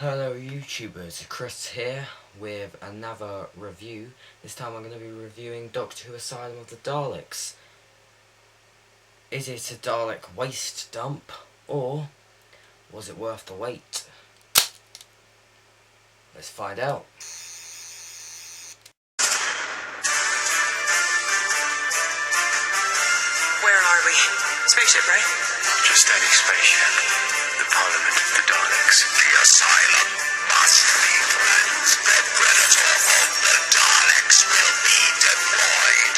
Hello YouTubers, Chris here with another review. This time I'm going to be reviewing Doctor Who Asylum of the Daleks. Is it a Dalek Waste Dump, or was it worth the wait? Let's find out. Where are we? Spaceship, right? Just any spaceship. The Parliament of the Daleks. The Asylum must be cleansed. The predator of the Daleks will be deployed.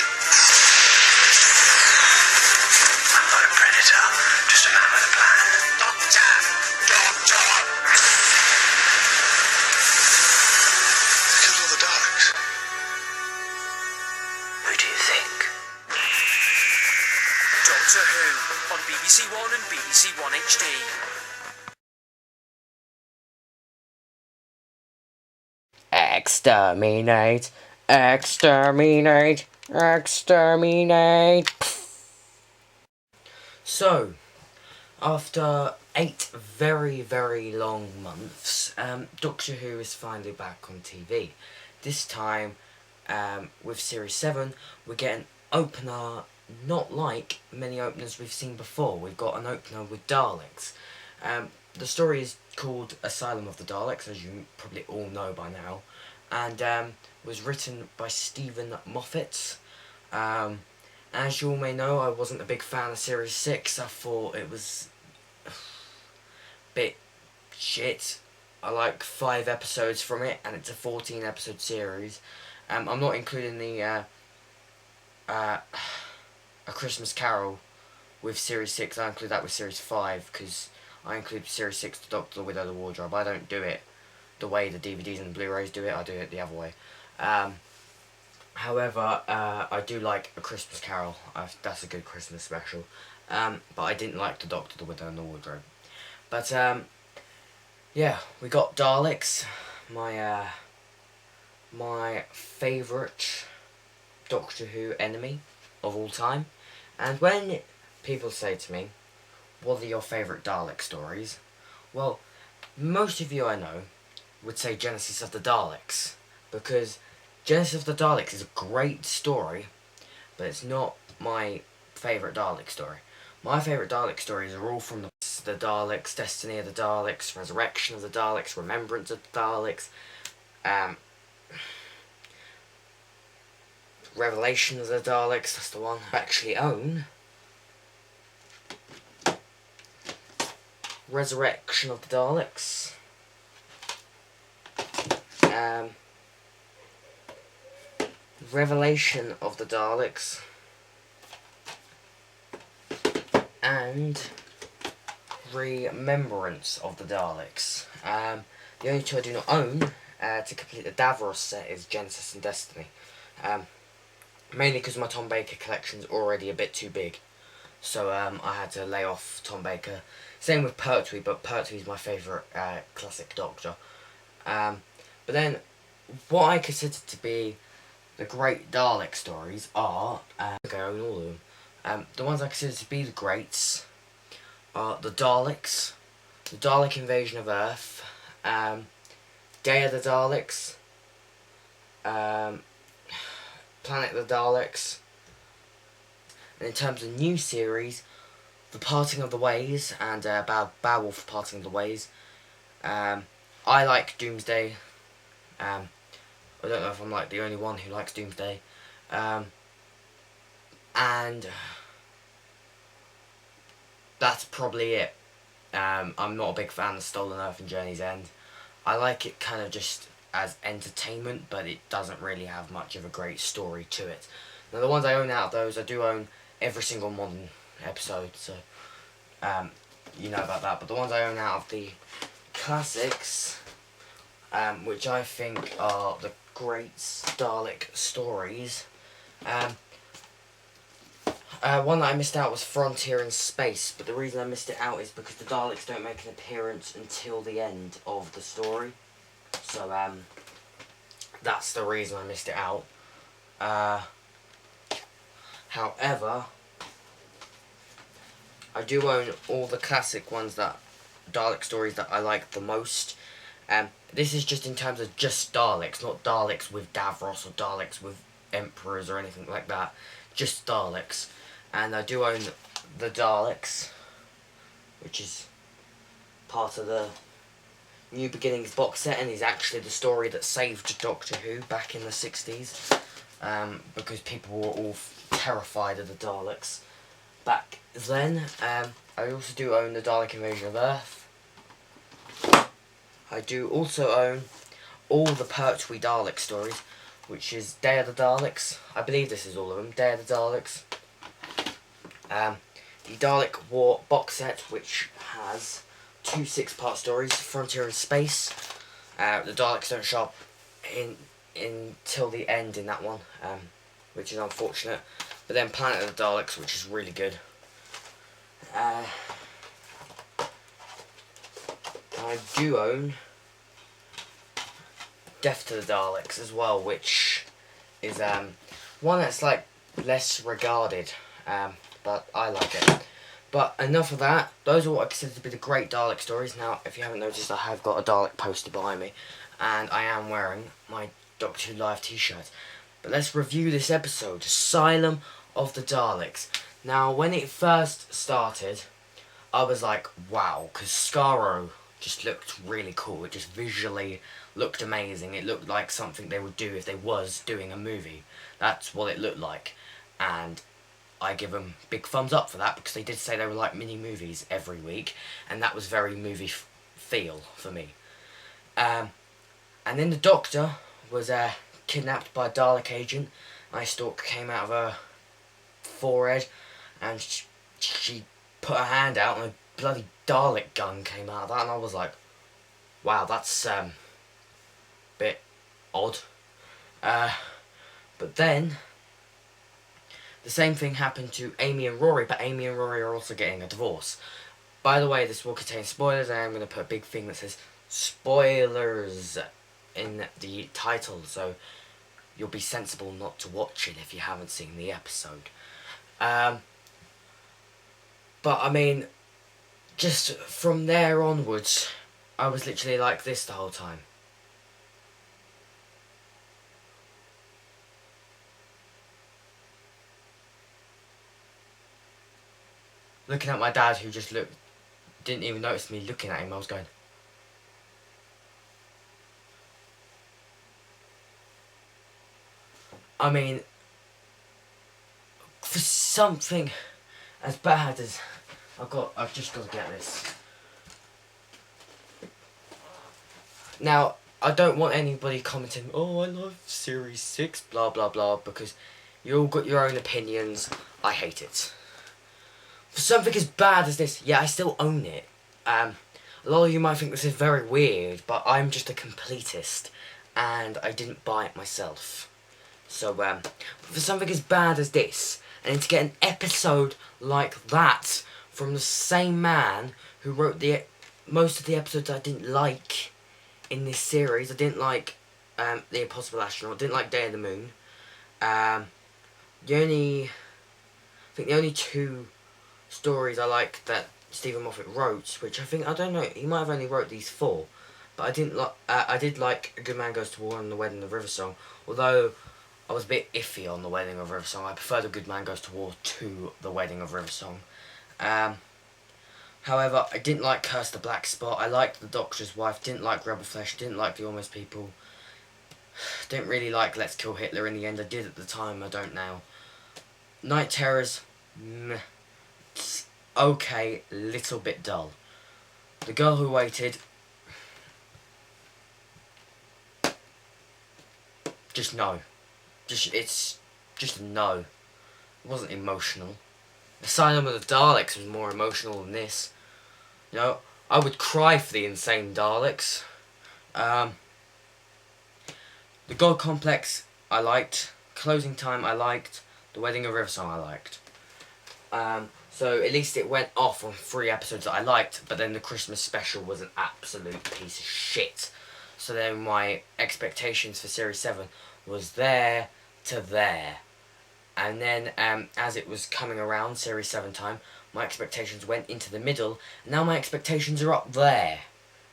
I'm not a predator, just a man with a plan. Doctor! Doctor! They killed all the Daleks. Who do you think? Doctor Who on BBC One and BBC One HD. Exterminate! Exterminate! Exterminate! So, after 8 very long months, Doctor Who is finally back on TV. This time, with Series 7, we're getting opener not like many openers we've seen before. We've got an opener with Daleks. The story is called Asylum of the Daleks, as you probably all know by now, and was written by Stephen Moffat. As you all may know, I wasn't a big fan of Series 6. I thought it was a bit shit. I like 5 episodes from it, and it's a 14 episode series. I'm not including the A Christmas Carol with Series 6. I include that with Series 5, because I include Series 6 to Doctor Without the Wardrobe. I don't do it the way the DVDs and Blu-rays do it. I do it the other way. However, I do like A Christmas Carol. That's a good Christmas special. But I didn't like the Doctor Without the Wardrobe. But, yeah, we got Daleks. My favourite Doctor Who enemy of all time. And when people say to me, what are your favourite Dalek stories? Well, most of you I know would say Genesis of the Daleks, because Genesis of the Daleks is a great story, but it's not my favourite Dalek story. My favourite Dalek stories are all from the Daleks, Destiny of the Daleks, Resurrection of the Daleks, Remembrance of the Daleks, Revelation of the Daleks. That's the one I actually own. Resurrection of the Daleks. Revelation of the Daleks. And Remembrance of the Daleks. The only two I do not own to complete the Davros set is Genesis and Destiny. Mainly because my Tom Baker collection is already a bit too big. So I had to lay off Tom Baker. Same with Pertwee, but Pertwee is my favourite classic Doctor. But then, what I consider to be the great Dalek stories are, okay, I own all of them. The ones I consider to be the greats are the Daleks, the Dalek Invasion of Earth, Day of the Daleks, Planet of the Daleks, and in terms of new series, The Parting of the Ways and Beowulf Parting of the Ways. I like Doomsday. I don't know if I'm like the only one who likes Doomsday. And that's probably it. I'm not a big fan of Stolen Earth and Journey's End. I like it kind of just as entertainment, but it doesn't really have much of a great story to it. Now, the ones I own out of those, I do own every single modern episode, so you know about that. But the ones I own out of the classics, which I think are the great Dalek stories, one that I missed out was Frontier in Space, but the reason I missed it out is because the Daleks don't make an appearance until the end of the story. So, that's the reason I missed it out. However, I do own all the classic ones, that Dalek stories that I like the most, This is just in terms of just Daleks, not Daleks with Davros or Daleks with Emperors or anything like that. Just Daleks. And I do own the Daleks, which is part of the New Beginnings box set, and is actually the story that saved Doctor Who back in the 60s. Because people were all terrified of the Daleks back then. I also do own the Dalek Invasion of Earth. I do also own all the Pertwee Dalek stories, which is Day of the Daleks. I believe this is all of them. Day of the Daleks. The Dalek War box set, which has 2 6-part stories, Frontier and Space. The Daleks don't show up until the end in that one, which is unfortunate. But then Planet of the Daleks, which is really good. I do own Death to the Daleks as well, which is one that's like less regarded, but I like it. But enough of that. Those are what I consider to be the great Dalek stories. Now, if you haven't noticed, I have got a Dalek poster behind me, and I am wearing my Doctor Who Live t-shirt. But let's review this episode, Asylum of the Daleks. Now, when it first started, I was like, wow, because Skaro just looked really cool. It just visually looked amazing. It looked like something they would do if they was doing a movie. That's what it looked like. And I give them big thumbs up for that, because they did say they were like mini movies every week, and that was very movie feel for me. And then the Doctor was kidnapped by a Dalek agent. Eye stalk came out of her forehead, and she put her hand out, and a bloody Dalek gun came out of that, and I was like, wow, that's a bit odd. But then the same thing happened to Amy and Rory, but Amy and Rory are also getting a divorce. By the way, this will contain spoilers, and I'm going to put a big thing that says spoilers in the title, so you'll be sensible not to watch it if you haven't seen the episode. But I mean, just from there onwards, I was literally like this the whole time. Looking at my dad, who just didn't even notice me looking at him. I was going, I mean, for something as bad as I've just got to get this. Now, I don't want anybody commenting, oh, I love Series 6, blah, blah, blah, because you all got your own opinions. I hate it. For something as bad as this, yeah, I still own it. A lot of you might think this is very weird, but I'm just a completist, and I didn't buy it myself. So, for something as bad as this, and to get an episode like that from the same man who wrote most of the episodes I didn't like in this series. I didn't like The Impossible Astronaut, didn't like Day of the Moon. I think the only 2 stories I liked that Stephen Moffat wrote, which I don't know, he might have only wrote these 4, but I did like A Good Man Goes to War and The Wedding of River Song, although I was a bit iffy on The Wedding of River Song. I preferred A Good Man Goes to War to The Wedding of River Song. However, I didn't like Curse the Black Spot. I liked The Doctor's Wife, didn't like Rebel Flesh, didn't like The Almost People. Didn't really like Let's Kill Hitler in the end. I did at the time, I don't now. Night Terrors, it's okay, little bit dull. The Girl Who Waited, just no. It's just a no. It wasn't emotional. Asylum of the Daleks was more emotional than this. You know, I would cry for the insane Daleks. The God Complex I liked. Closing Time I liked. The Wedding of Riversong I liked. So at least it went off on 3 episodes that I liked, but then the Christmas special was an absolute piece of shit. So then my expectations for Series 7 was there to there. And then as it was coming around Series 7 time, my expectations went into the middle, and now my expectations are up there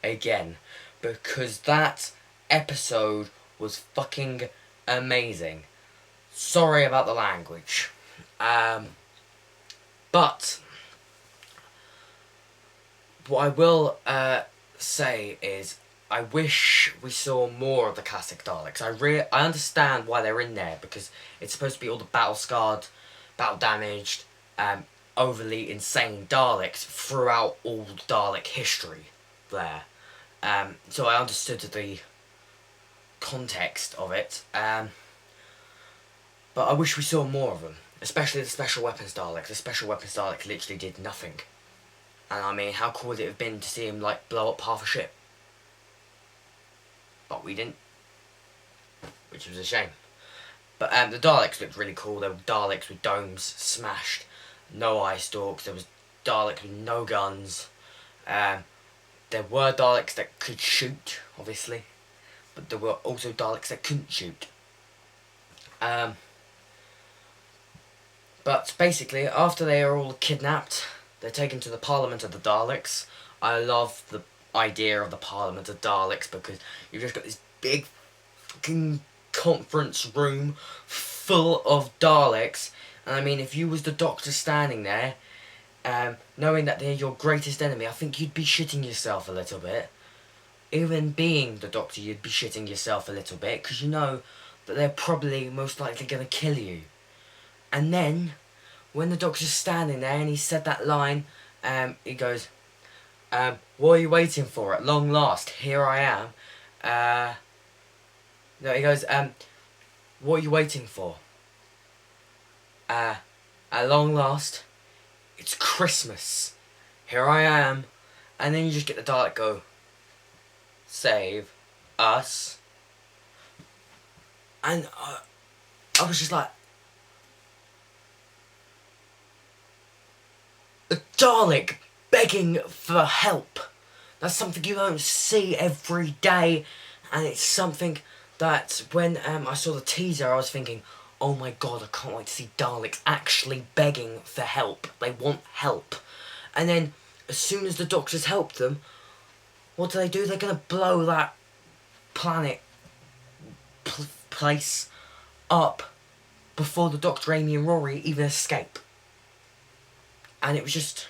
again. because that episode was fucking amazing. Sorry about the language. But what I will say is I wish we saw more of the classic Daleks. I understand why they're in there, because it's supposed to be all the battle-scarred, battle-damaged, overly insane Daleks throughout all Dalek history there. So I understood the context of it. But I wish we saw more of them. Especially the Special Weapons Dalek. The Special Weapons Dalek literally did nothing. And I mean, how cool would it have been to see him, like, blow up half a ship? But we didn't. Which was a shame. But the Daleks looked really cool. There were Daleks with domes smashed. No eye stalks. There was Daleks with no guns. There were Daleks that could shoot, obviously. But there were also Daleks that couldn't shoot. But basically, after they are all kidnapped, they're taken to the Parliament of the Daleks. I love the idea of the Parliament of Daleks, because you've just got this big fucking conference room full of Daleks. And I mean, if you was the Doctor standing there, knowing that they're your greatest enemy, I think you'd be shitting yourself a little bit. Even being the Doctor, you'd be shitting yourself a little bit, because you know that they're probably most likely going to kill you. And then, when the Doctor's standing there and he said that line, he goes, what are you waiting for? At long last, here I am. No, he goes, what are you waiting for? At long last, it's Christmas. Here I am. And then you just get the Dalek go, save us. And I was just like, the Dalek begging for help. That's something you don't see every day, and it's something that when I saw the teaser, I was thinking, oh my god, I can't wait to see Daleks actually begging for help. They want help. And then, as soon as the Doctors help them, what do? They're going to blow that planet place up before the Doctor Amy and Rory even escape. And it was just...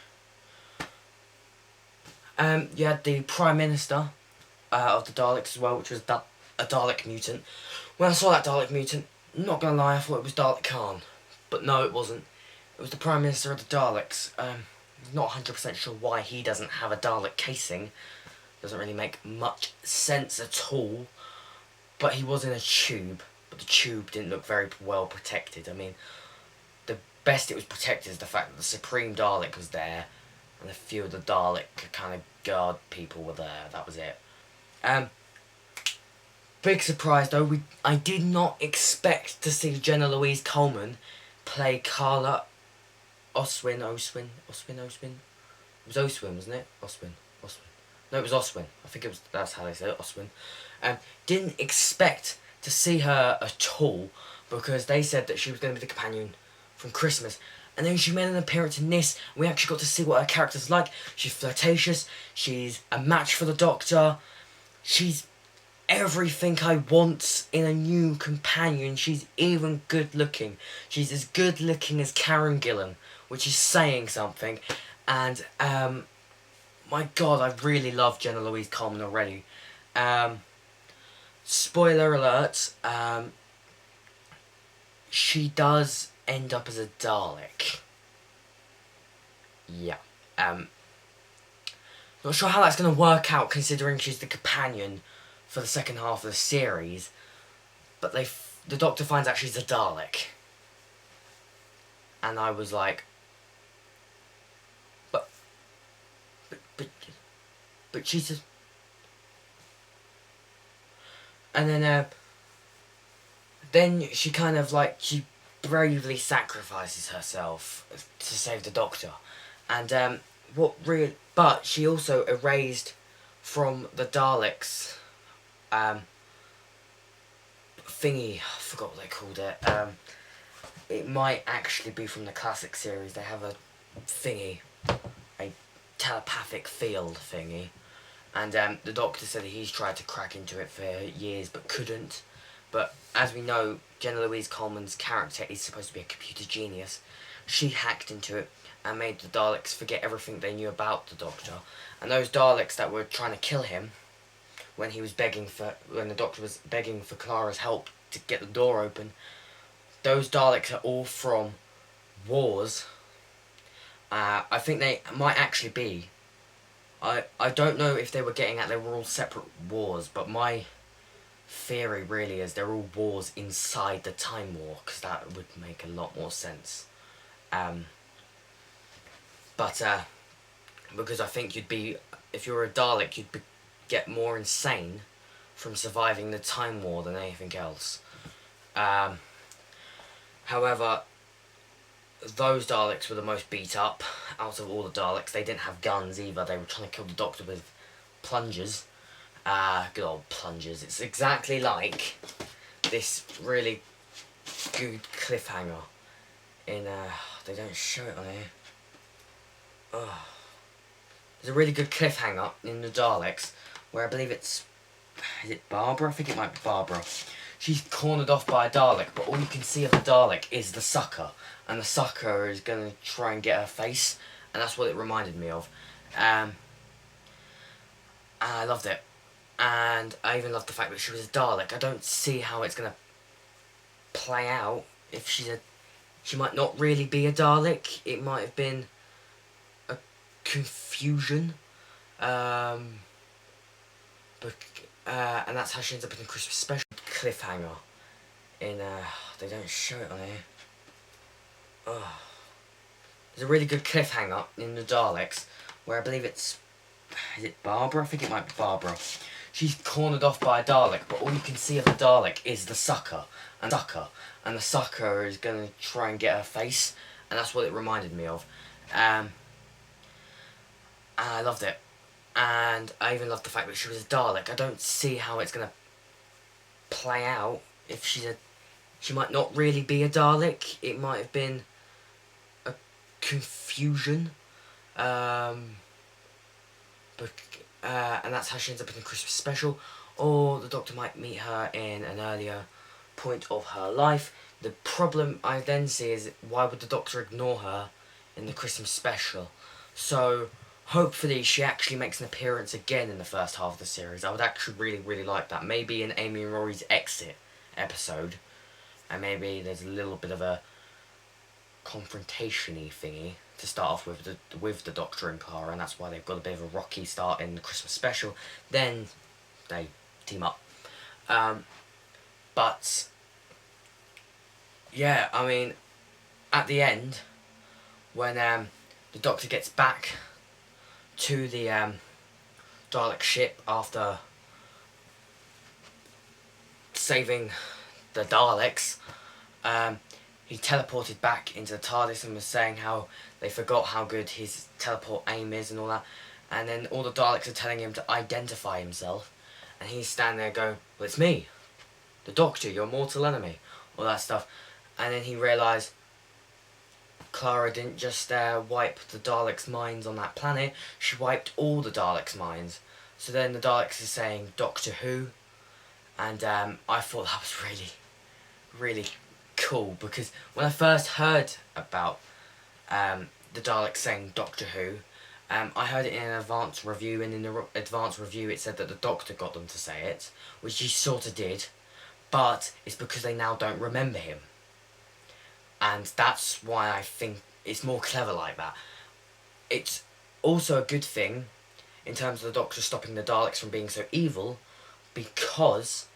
you had the Prime Minister of the Daleks as well, which was a Dalek mutant. When I saw that Dalek mutant, not gonna lie, I thought it was Dalek Khan. But no, it wasn't. It was the Prime Minister of the Daleks. Not 100% sure why he doesn't have a Dalek casing. Doesn't really make much sense at all. But he was in a tube. But the tube didn't look very well protected. I mean, the best it was protected is the fact that the Supreme Dalek was there. And a few of the Dalek kind of guard people were there. That was it. Big surprise though, I did not expect to see Jenna Louise Coleman play Carla Oswin. It was Oswin, wasn't it? Oswin. No, it was Oswin. I think that's how they say it, Oswin. Didn't expect to see her at all, because they said that she was going to be the companion from Christmas. And then she made an appearance in this, and we actually got to see what her character's like. She's flirtatious, she's a match for the Doctor, she's everything I want in a new companion. She's even good looking. She's as good looking as Karen Gillan, which is saying something. And, my god, I really love Jenna Louise Coleman already. Spoiler alert, she does end up as a Dalek. Yeah. Not sure how that's going to work out, considering she's the companion for the second half of the series. But the Doctor finds out she's a Dalek. And I was like... But she's a... And then she kind of like... She bravely sacrifices herself to save the Doctor. And but she also erased from the Daleks thingy, I forgot what they called it. It might actually be from the classic series. They have a thingy, a telepathic field thingy, and the Doctor said that he's tried to crack into it for years but couldn't. But as we know, Jenna Louise Coleman's character is supposed to be a computer genius. She hacked into it and made the Daleks forget everything they knew about the Doctor. And those Daleks that were trying to kill him when the Doctor was begging for Clara's help to get the door open, those Daleks are all from wars. I think they might actually be. I don't know if they were getting at they were all separate wars, but my theory really is they're all wars inside the Time War, because that would make a lot more sense. Because I think if you were a Dalek, get more insane from surviving the Time War than anything else. However, those Daleks were the most beat up out of all the Daleks. They didn't have guns either. They were trying to kill the Doctor with plungers. Good old plungers. It's exactly like this really good cliffhanger in, they don't show it on here. There's a really good cliffhanger in the Daleks where I believe is it Barbara? I think it might be Barbara. She's cornered off by a Dalek, but all you can see of the Dalek is the sucker. And the sucker is going to try and get her face. And that's what it reminded me of. And I loved it. And I even loved the fact that she was a Dalek. I don't see how it's going to play out. If she might not really be a Dalek. It might have been a confusion. And that's how she ends up in the Christmas special. Cliffhanger in, they don't show it on here. There's a really good cliffhanger in the Daleks where I believe is it Barbara? I think it might be Barbara. She's cornered off by a Dalek, but all you can see of the Dalek is the sucker. And the sucker is going to try and get her face. And that's what it reminded me of. And I loved it. And I even loved the fact that she was a Dalek. I don't see how it's going to play out. If she might not really be a Dalek. It might have been a confusion. And that's how she ends up in the Christmas special. Or the Doctor might meet her in an earlier point of her life. The problem I then see is, why would the Doctor ignore her in the Christmas special? So hopefully she actually makes an appearance again in the first half of the series. I would actually really, really like that. Maybe in Amy and Rory's exit episode. And maybe there's a little bit of a confrontation-y thingy to start off with the Doctor and Clara, and that's why they've got a bit of a rocky start in the Christmas special. Then they team up. But yeah, I mean, at the end, when the Doctor gets back to the Dalek ship after saving the Daleks, he teleported back into the TARDIS and was saying how they forgot how good his teleport aim is and all that. And then all the Daleks are telling him to identify himself. And he's standing there going, well, it's me, the Doctor, your mortal enemy, all that stuff. And then he realised Clara didn't just wipe the Daleks' minds on that planet, she wiped all the Daleks' minds. So then the Daleks are saying Doctor Who. And I thought that was really, really cool, because when I first heard about the Daleks saying Doctor Who, I heard it in an advance review, and in the advance review it said that the Doctor got them to say it, which he sort of did, but it's because they now don't remember him. And that's why I think it's more clever like that. It's also a good thing in terms of the Doctor stopping the Daleks from being so evil, because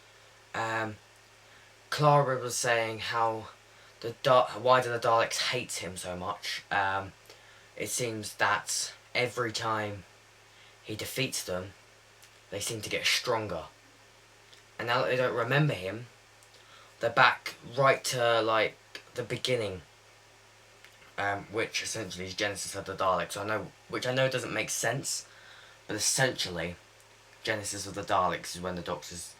Clara was saying how why do the Daleks hate him so much. It seems that every time he defeats them, they seem to get stronger. And now that they don't remember him, they're back right to like the beginning, which essentially is Genesis of the Daleks. Which I know doesn't make sense, but essentially, Genesis of the Daleks is when the Doctor's.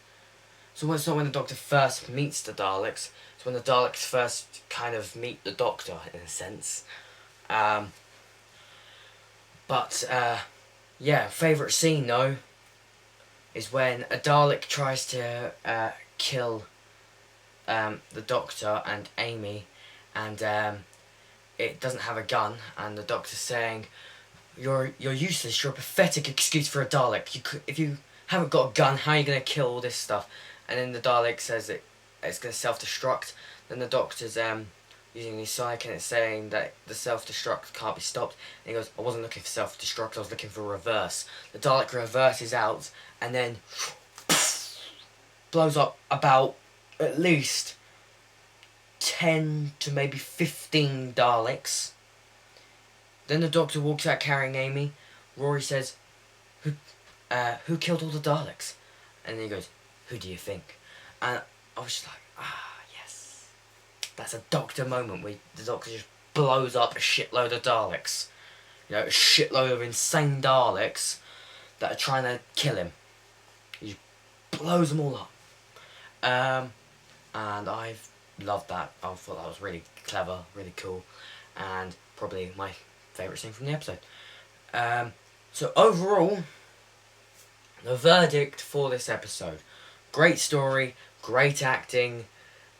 So it's not when the Doctor first meets the Daleks. It's when the Daleks first kind of meet the Doctor, in a sense. Yeah, favourite scene though, is when a Dalek tries to kill the Doctor and Amy, and it doesn't have a gun, and the Doctor's saying, You're useless. You're a pathetic excuse for a Dalek. If you haven't got a gun, how are you going to kill all this stuff?" And then the Dalek says it's going to self-destruct. Then the Doctor's using his psych, and it's saying that the self-destruct can't be stopped. And he goes, "I wasn't looking for self-destruct. I was looking for reverse." The Dalek reverses out, and then blows up about at least 10 to maybe 15 Daleks. Then the Doctor walks out carrying Amy. Rory says, who killed all the Daleks?" And then he goes, "Who do you think?" And I was just like, yes. That's a Doctor moment where the Doctor just blows up a shitload of Daleks. You know, a shitload of insane Daleks that are trying to kill him. He just blows them all up. And I've loved that. I thought that was really clever, really cool, and probably my favourite scene from the episode. So overall, the verdict for this episode: great story, great acting,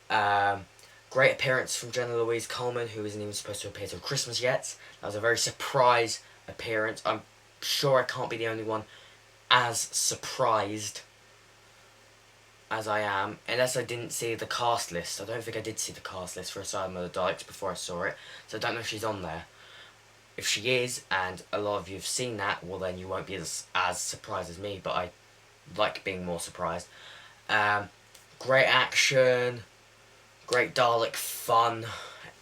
great appearance from Jenna Louise Coleman, who isn't even supposed to appear till Christmas yet. That was a very surprise appearance. I'm sure I can't be the only one as surprised as I am, unless I didn't see the cast list. I don't think I did see the cast list for Asylum of the Daleks before I saw it, so I don't know if she's on there. If she is, and a lot of you have seen that, well then you won't be as surprised as me, but I like being more surprised. Great action, great Dalek fun.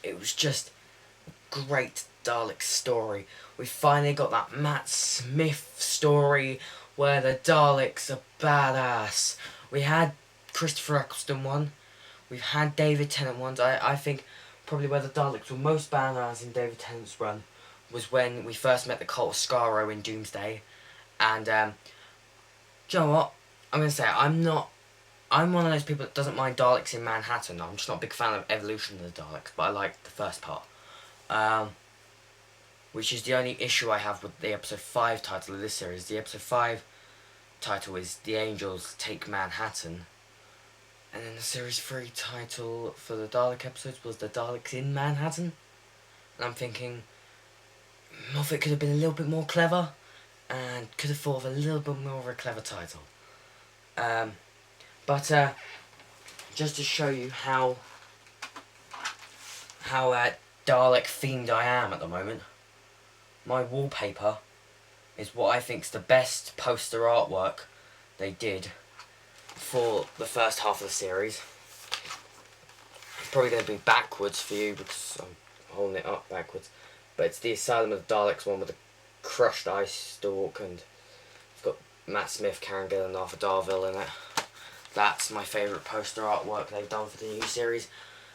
It was just a great Dalek story. We finally got that Matt Smith story where the Daleks are badass. We had Christopher Eccleston one, we've had David Tennant ones. I think probably where the Daleks were most badass in David Tennant's run was when we first met the Cult of Skaro in Doomsday. And do you know what? I'm going to say I'm one of those people that doesn't mind Daleks in Manhattan. I'm just not a big fan of Evolution of the Daleks, but I like the first part. Which is the only issue I have with the episode 5 title of this series. The episode 5 title is The Angels Take Manhattan. And then the series 3 title for the Dalek episodes was The Daleks in Manhattan. And I'm thinking, Moffat could have been a little bit more clever and could have thought of a little bit more of a clever title. But just to show you how Dalek themed I am at the moment, my wallpaper is what I think's the best poster artwork they did for the first half of the series. It's probably going to be backwards for you because I'm holding it up backwards. But it's the Asylum of the Daleks one with the crushed ice stalk, and it's got Matt Smith, Karen Gillan and Arthur Darville in it. That's my favourite poster artwork they've done for the new series.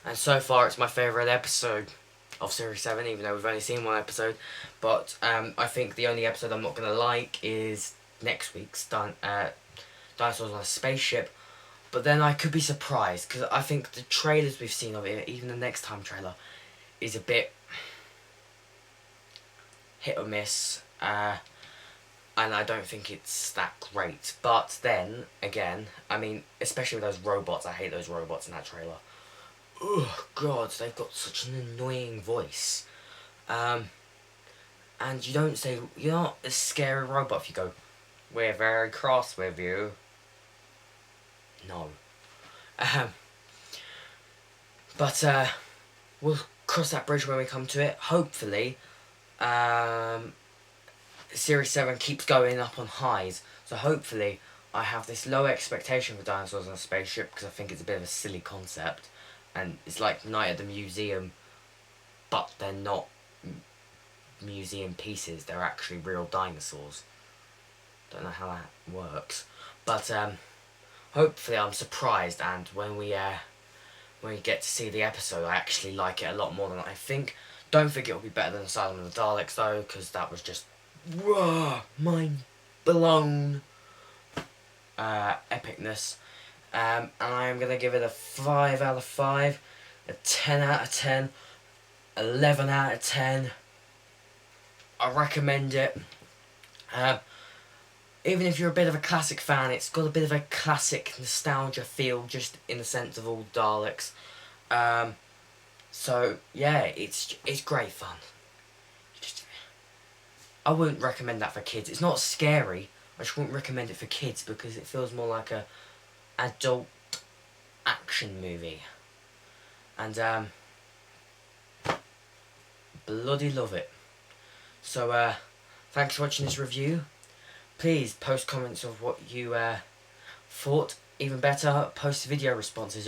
And so far it's my favourite episode of Series 7, even though we've only seen one episode. But I think the only episode I'm not going to like is next week's Dinosaurs on a Spaceship. But then I could be surprised, because I think the trailers we've seen of it, even the Next Time trailer, is a bit hit or miss. And I don't think it's that great. But then, again, I mean, especially with those robots, I hate those robots in that trailer. Oh God, they've got such an annoying voice. And you don't say, you're not a scary robot if you go, "We're very cross with you." No. But we'll cross that bridge when we come to it. Hopefully, Series 7 keeps going up on highs. So hopefully I have this low expectation for Dinosaurs on a Spaceship, because I think it's a bit of a silly concept. And it's like Night at the Museum, but they're not museum pieces. They're actually real dinosaurs. Don't know how that works. But hopefully I'm surprised, and when we get to see the episode, I actually like it a lot more than I think. Don't think it'll be better than Asylum of the Daleks though, because that was just mind blown epicness. And I am going to give it a 5 out of 5, a 10 out of 10, 11 out of 10. I recommend it. even if you're a bit of a classic fan, it's got a bit of a classic nostalgia feel, just in the sense of all Daleks. So yeah, it's great fun. I wouldn't recommend that for kids. It's not scary. I just wouldn't recommend it for kids because it feels more like a adult action movie. And bloody love it. So thanks for watching this review. Please post comments of what you thought. Even better, post video responses of